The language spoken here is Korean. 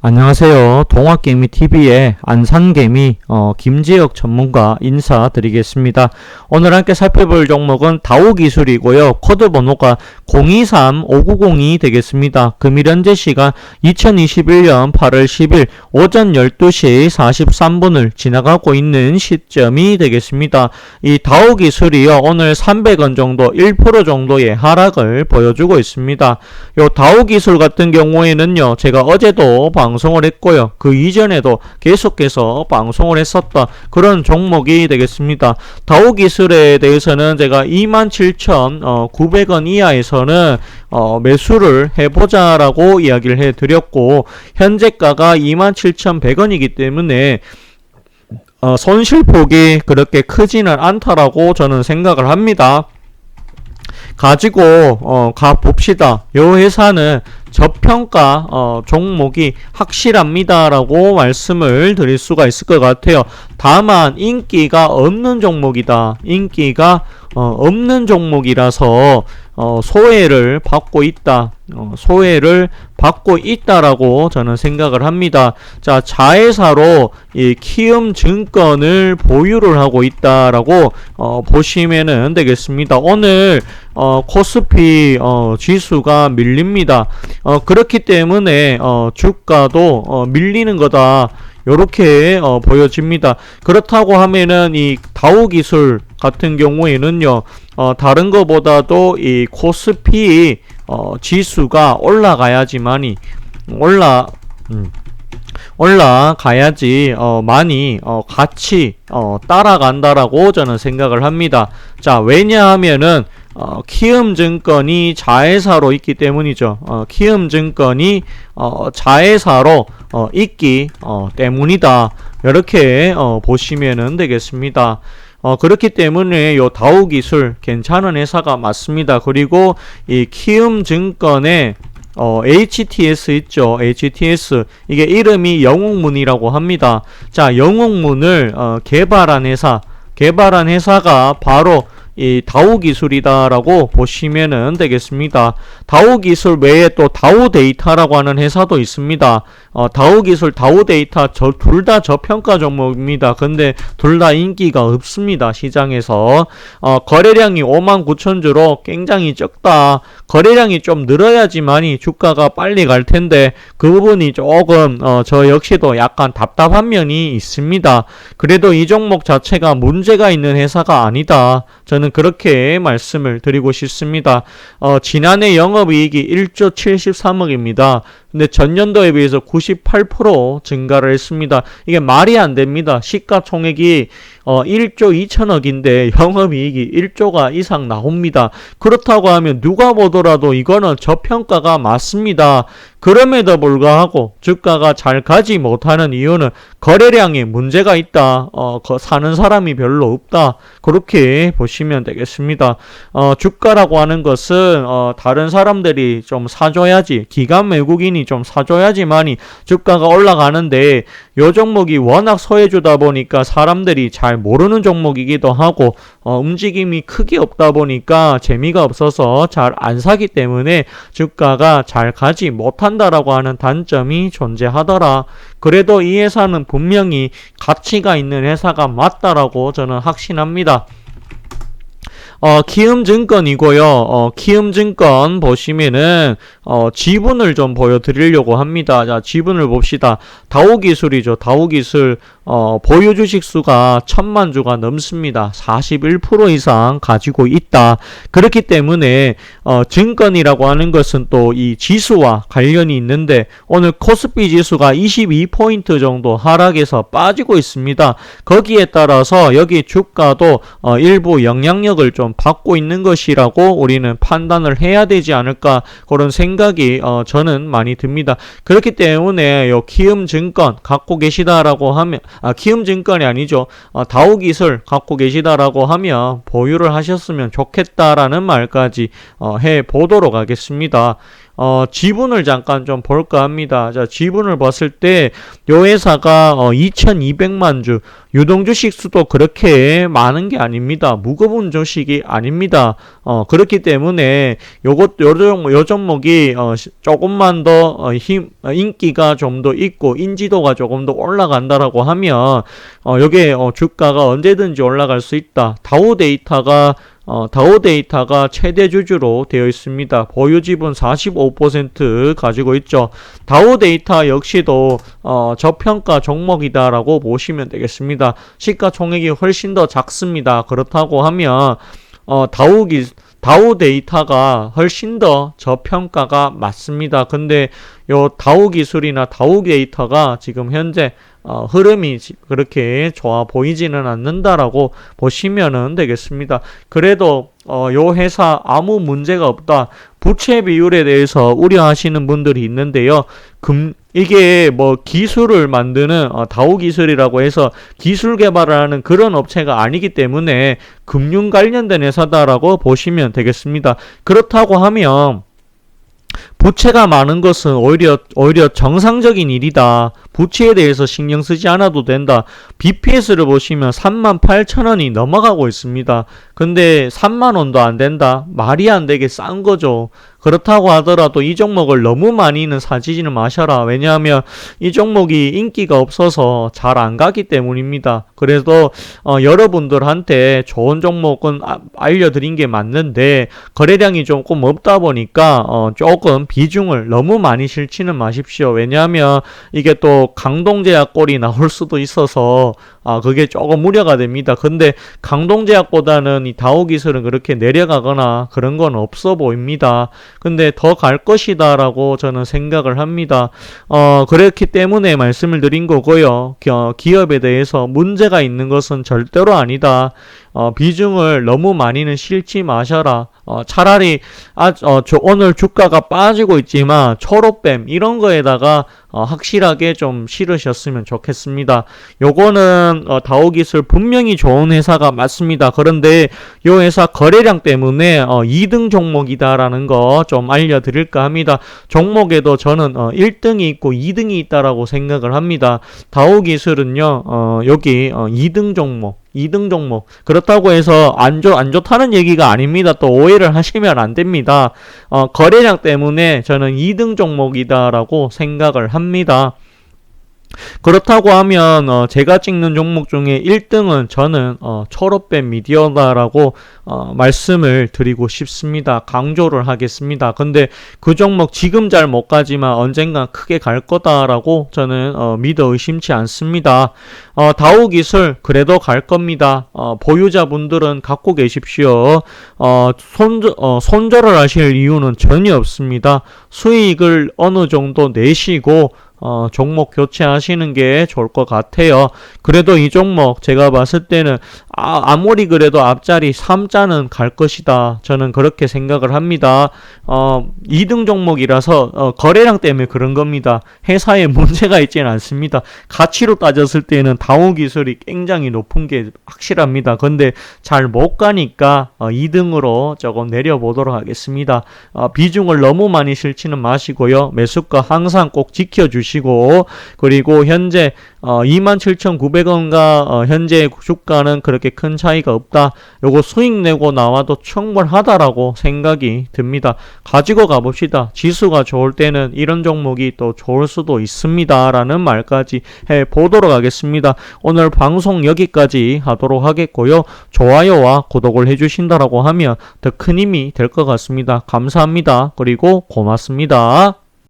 안녕하세요. 동학개미TV의 안산개미 김지혁 전문가 인사드리겠습니다. 오늘 함께 살펴볼 종목은 다우기술이고요. 코드 번호가 023590이 되겠습니다. 금일 현재 시간 2021년 8월 10일 오전 12시 43분을 지나가고 있는 시점이 되겠습니다. 이 다우기술이요, 오늘 300원 정도 1% 정도의 하락을 보여주고 있습니다. 요 다우기술 같은 경우에는요, 제가 어제도 방송을 했고요. 그 이전에도 계속해서 방송을 했었던 그런 종목이 되겠습니다. 다우기술에 대해서는 제가 27,900원 이하에서는 매수를 해보자라고 이야기를 해드렸고, 현재가가 27,100원이기 때문에 손실폭이 그렇게 크지는 않다라고 저는 생각을 합니다. 가지고 가봅시다. 요 회사는 저평가 종목이 확실합니다라고 말씀을 드릴 수가 있을 것 같아요. 다만 인기가 없는 종목이다. 인기가 없는 종목이라서 소외를 받고 있다. 소외를 받고 있다라고 저는 생각을 합니다. 자, 자회사로 이 키움증권을 보유를 하고 있다라고 보시면은 되겠습니다. 오늘 코스피 지수가 밀립니다. 그렇기 때문에 주가도 밀리는 거다. 요렇게 보여집니다. 그렇다고 하면은 이 다우기술 같은 경우에는요, 다른 것보다도 이 코스피 지수가 올라가야지만이 올라가야지 많이 같이 따라간다라고 저는 생각을 합니다. 자, 왜냐하면은 키움증권이 자회사로 있기 때문이죠. 키움증권이 자회사로 있기 때문이다. 이렇게 보시면은 되겠습니다. 그렇기 때문에 요 다우기술 괜찮은 회사가 맞습니다. 그리고 이 키움증권의 HTS 있죠. HTS. 이게 이름이 영옥문이라고 합니다. 자, 영옥문을 개발한 회사가 바로 이 다우기술이다라고 보시면은 되겠습니다. 다우기술 외에 또 다우데이터라고 하는 회사도 있습니다. 다우기술, 다우데이터 둘 다 저평가 종목입니다. 근데 둘 다 인기가 없습니다. 시장에서 거래량이 59,000주로 굉장히 적다. 거래량이 좀 늘어야지만이 주가가 빨리 갈 텐데 그 부분이 조금 저 역시도 약간 답답한 면이 있습니다. 그래도 이 종목 자체가 문제가 있는 회사가 아니다. 저는 그렇게 말씀을 드리고 싶습니다. 지난해 영업이익이 1조 73억입니다. 근데 전년도에 비해서 98% 증가를 했습니다. 이게 말이 안 됩니다. 시가총액이 1조 2천억인데 영업이익이 1조가 이상 나옵니다. 그렇다고 하면 누가 보더라도 이거는 저평가가 맞습니다. 그럼에도 불구하고 주가가 잘 가지 못하는 이유는 거래량에 문제가 있다. 사는 사람이 별로 없다. 그렇게 보시면 되겠습니다. 주가라고 하는 것은 다른 사람들이 좀 사줘야지, 기관 외국인이 좀 사줘야지만이 주가가 올라가는데 요 종목이 워낙 소외주다 보니까 사람들이 잘 모르는 종목이기도 하고 움직임이 크게 없다 보니까 재미가 없어서 잘 안 사기 때문에 주가가 잘 가지 못한다라고 하는 단점이 존재하더라. 그래도 이 회사는 분명히 가치가 있는 회사가 맞다라고 저는 확신합니다. 키움증권이고요. 키움증권 보시면은 지분을 좀 보여드리려고 합니다. 자, 지분을 봅시다. 다우기술이죠. 다우기술 보유 주식 수가 1000만 주가 넘습니다. 41% 이상 가지고 있다. 그렇기 때문에 증권이라고 하는 것은 또 이 지수와 관련이 있는데 오늘 코스피 지수가 22포인트 정도 하락해서 빠지고 있습니다. 거기에 따라서 여기 주가도 일부 영향력을 좀 받고 있는 것이라고 우리는 판단을 해야 되지 않을까, 그런 생각이 저는 많이 듭니다. 그렇기 때문에 요 키움증권 갖고 계시다라고 하면 키움증권이 아니죠. 다우기술 갖고 계시다라고 하면 보유를 하셨으면 좋겠다라는 말까지 해 보도록 하겠습니다. 지분을 잠깐 좀 볼까 합니다. 자, 지분을 봤을 때 요 회사가 2200만 주, 유동주식 수도 그렇게 많은 게 아닙니다. 무거운 주식이 아닙니다. 그렇기 때문에 요 종목이 조금만 더 인기가 좀 더 있고 인지도가 조금 더 올라간다라고 하면 요게 주가가 언제든지 올라갈 수 있다. 다우데이터가 최대 주주로 되어 있습니다. 보유 지분 45% 가지고 있죠. 다우데이터 역시도 저평가 종목이다라고 보시면 되겠습니다. 시가총액이 훨씬 더 작습니다. 그렇다고 하면 다우데이터가 훨씬 더 저평가가 맞습니다. 근데 요 다우기술이나 다우데이터가 지금 현재 흐름이 그렇게 좋아 보이지는 않는다라고 보시면 되겠습니다. 그래도 요 회사 아무 문제가 없다. 부채 비율에 대해서 우려하시는 분들이 있는데요. 이게 뭐 기술을 만드는 다우기술이라고 해서 기술 개발을 하는 그런 업체가 아니기 때문에 금융 관련된 회사다라고 보시면 되겠습니다. 그렇다고 하면 부채가 많은 것은 오히려 정상적인 일이다. 부채에 대해서 신경 쓰지 않아도 된다. BPS를 보시면 38,000원이 넘어가고 있습니다. 근데 3만원도 안 된다. 말이 안 되게 싼 거죠. 그렇다고 하더라도 이 종목을 너무 많이는 사지지는 마셔라. 왜냐하면 이 종목이 인기가 없어서 잘 안 가기 때문입니다. 그래서 여러분들한테 좋은 종목은 알려드린 게 맞는데 거래량이 조금 없다 보니까 조금 비중을 너무 많이 실지는 마십시오. 왜냐하면 이게 또 강동제약 꼴이 나올 수도 있어서 그게 조금 우려가 됩니다. 근데 강동제약보다는 이 다우기술은 그렇게 내려가거나 그런 건 없어 보입니다. 근데 더 갈 것이다 라고 저는 생각을 합니다. 그렇기 때문에 말씀을 드린 거고요. 기업에 대해서 문제가 있는 것은 절대로 아니다. 비중을 너무 많이는 실지 마셔라. 차라리 오늘 주가가 빠지고 있지만 초록뱀 이런 거에다가 확실하게 좀 실으셨으면 좋겠습니다. 요거는 다우기술 분명히 좋은 회사가 맞습니다. 그런데 요 회사 거래량 때문에 2등 종목이다라는 거 좀 알려드릴까 합니다. 종목에도 저는 1등이 있고 2등이 있다라고 생각을 합니다. 다우기술은요 여기 2등 종목 그렇다고 해서 안 좋다는 얘기가 아닙니다. 또 오해를 하시면 안 됩니다. 거래량 때문에 저는 2등 종목이다라고 생각을 합니다. 그렇다고 하면 제가 찍는 종목 중에 1등은 저는 초록뱀 미디어다라고 말씀을 드리고 싶습니다. 강조를 하겠습니다. 근데 그 종목 지금 잘 못 가지만 언젠가 크게 갈 거다라고 저는 믿어 의심치 않습니다. 다우기술 그래도 갈 겁니다. 보유자분들은 갖고 계십시오. 손절을 하실 이유는 전혀 없습니다. 수익을 어느 정도 내시고 종목 교체하시는 게 좋을 것 같아요. 그래도 이 종목 제가 봤을 때는 아무리 그래도 앞자리 3자는 갈 것이다. 저는 그렇게 생각을 합니다. 2등 종목이라서 거래량 때문에 그런 겁니다. 회사에 문제가 있지는 않습니다. 가치로 따졌을 때는 다우기술이 굉장히 높은 게 확실합니다. 근데 잘 못 가니까 2등으로 조금 내려보도록 하겠습니다. 비중을 너무 많이 실지는 마시고요. 매수가 항상 꼭 지켜주시고 그리고 현재 27,900원과 현재 주가는 그렇게 큰 차이가 없다. 요거 수익 내고 나와도 충분하다라고 생각이 듭니다. 가지고 가봅시다. 지수가 좋을 때는 이런 종목이 또 좋을 수도 있습니다. 라는 말까지 해보도록 하겠습니다. 오늘 방송 여기까지 하도록 하겠고요. 좋아요와 구독을 해주신다라고 하면 더 큰 힘이 될 것 같습니다. 감사합니다. 그리고 고맙습니다.